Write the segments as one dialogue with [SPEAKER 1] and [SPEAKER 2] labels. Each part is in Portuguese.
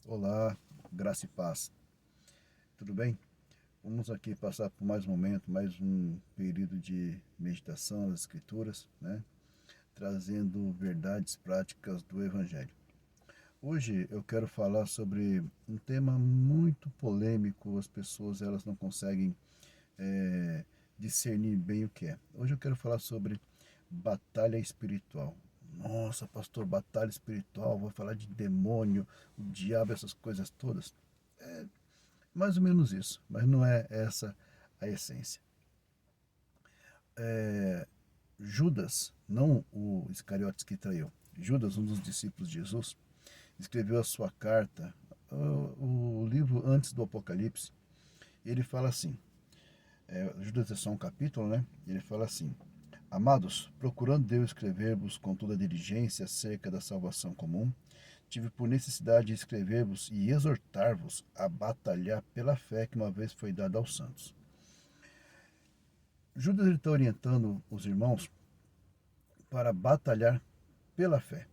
[SPEAKER 1] Olá, graça e paz. Tudo bem? Vamos aqui passar por mais um momento, mais um período de meditação das Escrituras, né? Trazendo verdades práticas do Evangelho. Hoje eu quero falar sobre um tema muito polêmico, as pessoas elas não conseguem eh, discernir bem o que é. Hoje eu quero falar sobre batalha espiritual. Nossa, pastor, batalha espiritual, vou falar de demônio, o diabo, essas coisas todas. Mais ou menos isso, mas não é essa a essência. Judas, não o Iscariotes que traiu, Judas, um dos discípulos de Jesus, escreveu a sua carta, o livro antes do Apocalipse. Ele fala assim, Judas é só um capítulo, né? Ele fala assim: Amados, procurando Deus escrever-vos com toda a diligência acerca da salvação comum, tive por necessidade de escrever-vos e exortar-vos a batalhar pela fé que uma vez foi dada aos santos. Judas está orientando os irmãos para batalhar pela fé.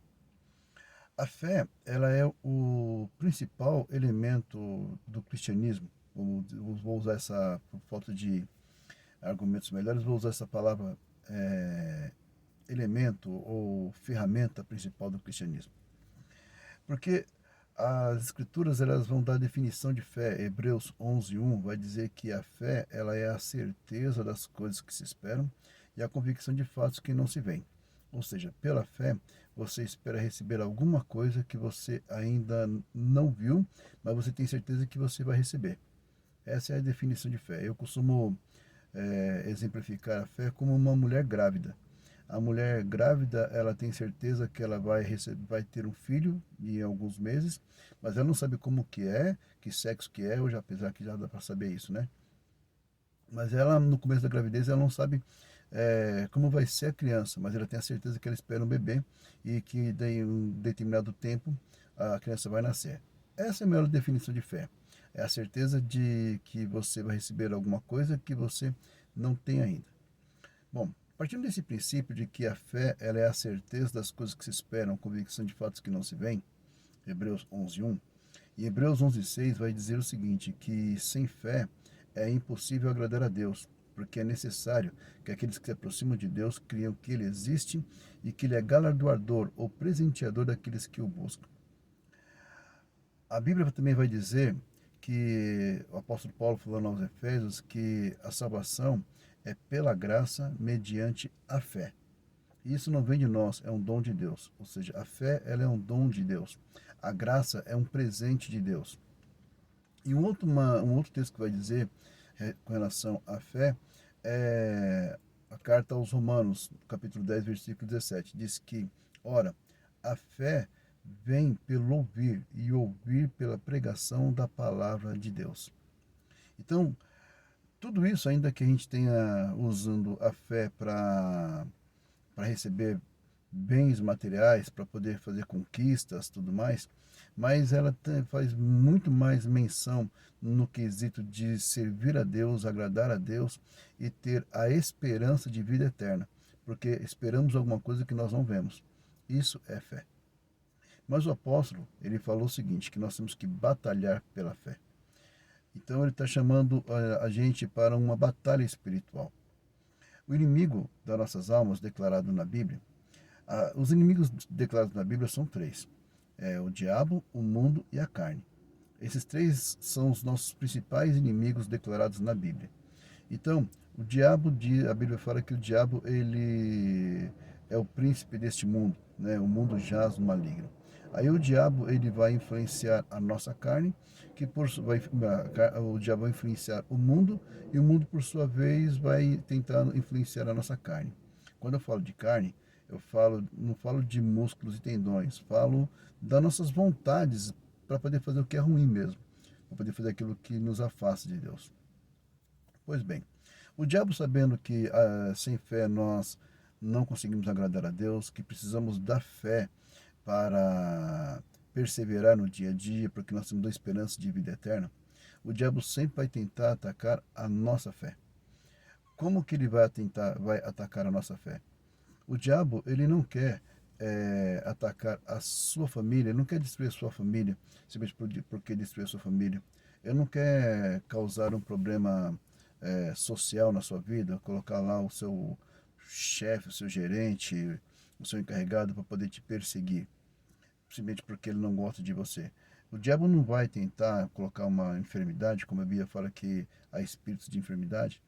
[SPEAKER 1] A fé, ela é o principal elemento do cristianismo. Vou usar essa, por falta de argumentos melhores, vou usar essa palavra elemento ou ferramenta principal do cristianismo. Porque as escrituras elas vão dar definição de fé. Hebreus 11:1 vai dizer que a fé ela é a certeza das coisas que se esperam e a convicção de fatos que não se veem. Ou seja, pela fé, você espera receber alguma coisa que você ainda não viu, mas você tem certeza que você vai receber. Essa é a definição de fé. Eu costumo exemplificar a fé como uma mulher grávida. A mulher grávida, ela tem certeza que ela vai ter um filho em alguns meses, mas ela não sabe como que sexo que é, hoje apesar que já dá para saber isso, né? Mas ela, no começo da gravidez, ela não sabe como vai ser a criança, mas ela tem a certeza que ela espera um bebê e que em um determinado tempo a criança vai nascer. Essa é a melhor definição de fé. É a certeza de que você vai receber alguma coisa que você não tem ainda. Bom, partindo desse princípio de que a fé ela é a certeza das coisas que se esperam, convicção de fatos que não se veem, Hebreus 11:1, e Hebreus 11:6 vai dizer o seguinte, que sem fé é impossível agradar a Deus, porque é necessário que aqueles que se aproximam de Deus creiam que Ele existe e que Ele é galardoador ou presenteador daqueles que o buscam. A Bíblia também vai dizer que o apóstolo Paulo falando aos Efésios que a salvação é pela graça mediante a fé. Isso não vem de nós, é um dom de Deus. Ou seja, a fé ela é um dom de Deus. A graça é um presente de Deus. E um outro texto que vai dizer com relação à fé é a carta aos Romanos, capítulo 10, versículo 17. Diz que, ora, a fé vem pelo ouvir e ouvir pela pregação da palavra de Deus. Então, tudo isso, ainda que a gente tenha usando a fé para receber bens materiais, para poder fazer conquistas, tudo mais, mas ela faz muito mais menção no quesito de servir a Deus, agradar a Deus e ter a esperança de vida eterna, porque esperamos alguma coisa que nós não vemos. Isso é fé. Mas o apóstolo, ele falou o seguinte, que nós temos que batalhar pela fé. Então ele está chamando a gente para uma batalha espiritual. O inimigo das nossas almas, declarado na Bíblia, os inimigos declarados na Bíblia são três: o diabo, o mundo e a carne. Esses três são os nossos principais inimigos declarados na Bíblia. Então, o diabo, a Bíblia fala que o diabo ele é o príncipe deste mundo, né? O mundo jaz no maligno. Aí o diabo ele vai influenciar a nossa carne, o diabo vai influenciar o mundo e o mundo por sua vez vai tentar influenciar a nossa carne. Quando eu falo de carne, não falo de músculos e tendões, falo das nossas vontades para poder fazer o que é ruim mesmo, para poder fazer aquilo que nos afasta de Deus. Pois bem, o diabo, sabendo que sem fé nós não conseguimos agradar a Deus, que precisamos da fé para perseverar no dia a dia, porque nós temos a esperança de vida eterna, o diabo sempre vai tentar atacar a nossa fé. Como que ele vai atacar a nossa fé? O diabo, ele não quer atacar a sua família, ele não quer destruir a sua família, simplesmente porque destruir a sua família. Ele não quer causar um problema social na sua vida, colocar lá o seu chefe, o seu gerente, o seu encarregado para poder te perseguir, simplesmente porque ele não gosta de você. O diabo não vai tentar colocar uma enfermidade, como a Bíblia fala que há espíritos de enfermidade,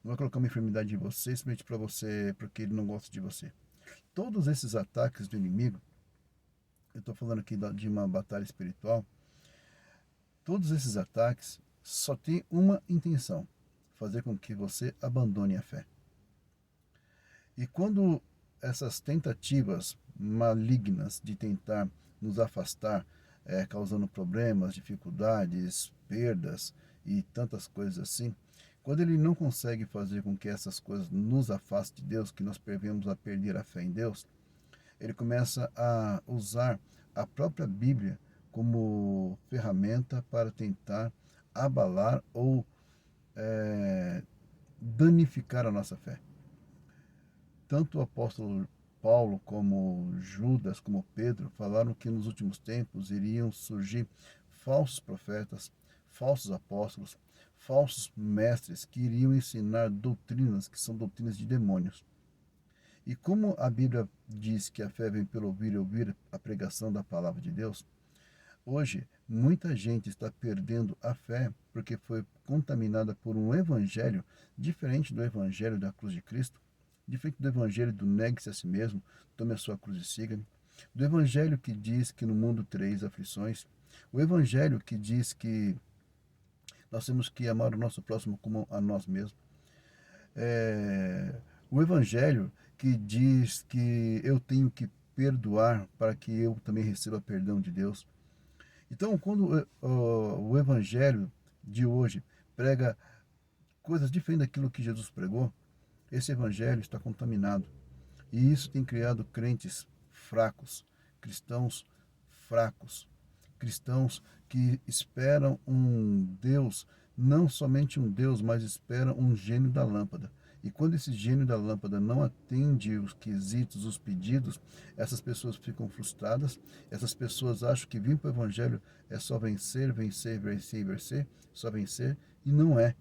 [SPEAKER 1] não vai colocar uma enfermidade em você simplesmente para você, porque ele não gosta de você. Todos esses ataques do inimigo, eu estou falando aqui de uma batalha espiritual, todos esses ataques só têm uma intenção: fazer com que você abandone a fé. E quando essas tentativas malignas de tentar nos afastar, causando problemas, dificuldades, perdas e tantas coisas assim, quando ele não consegue fazer com que essas coisas nos afastem de Deus, que nós venhamos a perder a fé em Deus, ele começa a usar a própria Bíblia como ferramenta para tentar abalar ou danificar a nossa fé. Tanto o apóstolo Paulo como Judas, como Pedro, falaram que nos últimos tempos iriam surgir falsos profetas, falsos apóstolos, falsos mestres que iriam ensinar doutrinas que são doutrinas de demônios. E como a Bíblia diz que a fé vem pelo ouvir e ouvir a pregação da palavra de Deus, hoje muita gente está perdendo a fé porque foi contaminada por um evangelho diferente do evangelho da cruz de Cristo, diferente do evangelho do negue-se a si mesmo, tome a sua cruz e siga-me, do evangelho que diz que no mundo tereis aflições, o evangelho que diz que nós temos que amar o nosso próximo como a nós mesmos, o evangelho que diz que eu tenho que perdoar para que eu também receba perdão de Deus. Então, quando o evangelho de hoje prega coisas diferentes daquilo que Jesus pregou, esse evangelho está contaminado. E isso tem criado crentes fracos, cristãos fracos, cristãos que esperam um Deus, não somente um Deus, mas esperam um gênio da lâmpada. E quando esse gênio da lâmpada não atende os quesitos, os pedidos, essas pessoas ficam frustradas, essas pessoas acham que vir para o Evangelho é só vencer, vencer, vencer, vencer, só vencer, e não é.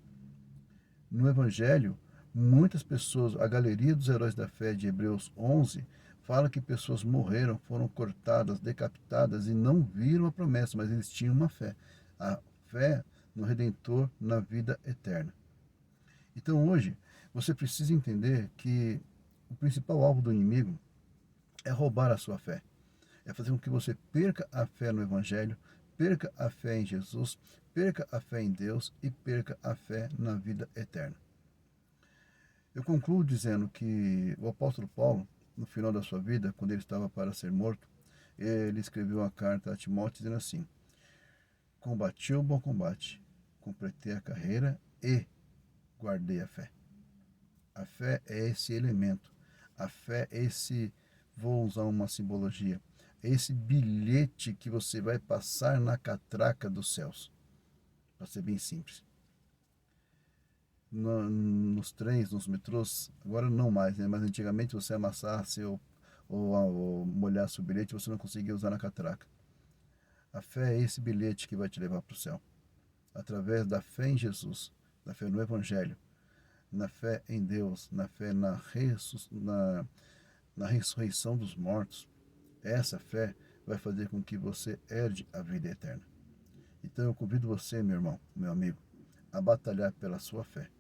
[SPEAKER 1] No Evangelho, muitas pessoas, a galeria dos heróis da fé de Hebreus 11, fala que pessoas morreram, foram cortadas, decapitadas e não viram a promessa, mas eles tinham uma fé. A fé no Redentor, na vida eterna. Então hoje, você precisa entender que o principal alvo do inimigo é roubar a sua fé. É fazer com que você perca a fé no Evangelho, perca a fé em Jesus, perca a fé em Deus e perca a fé na vida eterna. Eu concluo dizendo que o apóstolo Paulo, no final da sua vida, quando ele estava para ser morto, ele escreveu uma carta a Timóteo dizendo assim: combati o bom combate, completei a carreira e guardei a fé. A fé é esse elemento. A fé é esse, vou usar uma simbologia, é esse bilhete que você vai passar na catraca dos céus. Para ser bem simples. Nos trens, nos metrôs, agora não mais, né? Mas antigamente você amassasse ou molhasse o bilhete, você não conseguia usar na catraca. A fé é esse bilhete que vai te levar para o céu. Através da fé em Jesus, da fé no Evangelho, na fé em Deus, na fé na ressurreição dos mortos, essa fé vai fazer com que você herde a vida eterna. Então eu convido você, meu irmão, meu amigo, a batalhar pela sua fé.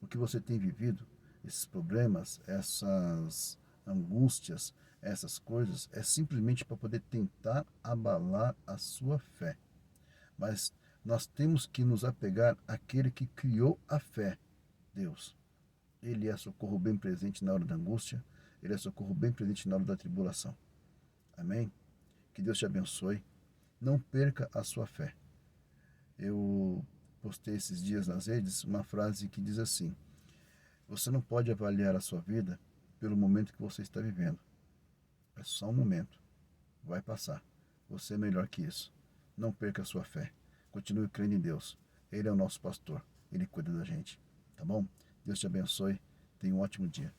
[SPEAKER 1] O que você tem vivido, esses problemas, essas angústias, essas coisas, é simplesmente para poder tentar abalar a sua fé. Mas nós temos que nos apegar àquele que criou a fé, Deus. Ele é socorro bem presente na hora da angústia, ele é socorro bem presente na hora da tribulação. Amém? Que Deus te abençoe. Não perca a sua fé. Eu postei esses dias nas redes uma frase que diz assim: você não pode avaliar a sua vida pelo momento que você está vivendo. É só um momento. Vai passar. Você é melhor que isso. Não perca a sua fé. Continue crendo em Deus. Ele é o nosso pastor. Ele cuida da gente. Tá bom? Deus te abençoe. Tenha um ótimo dia.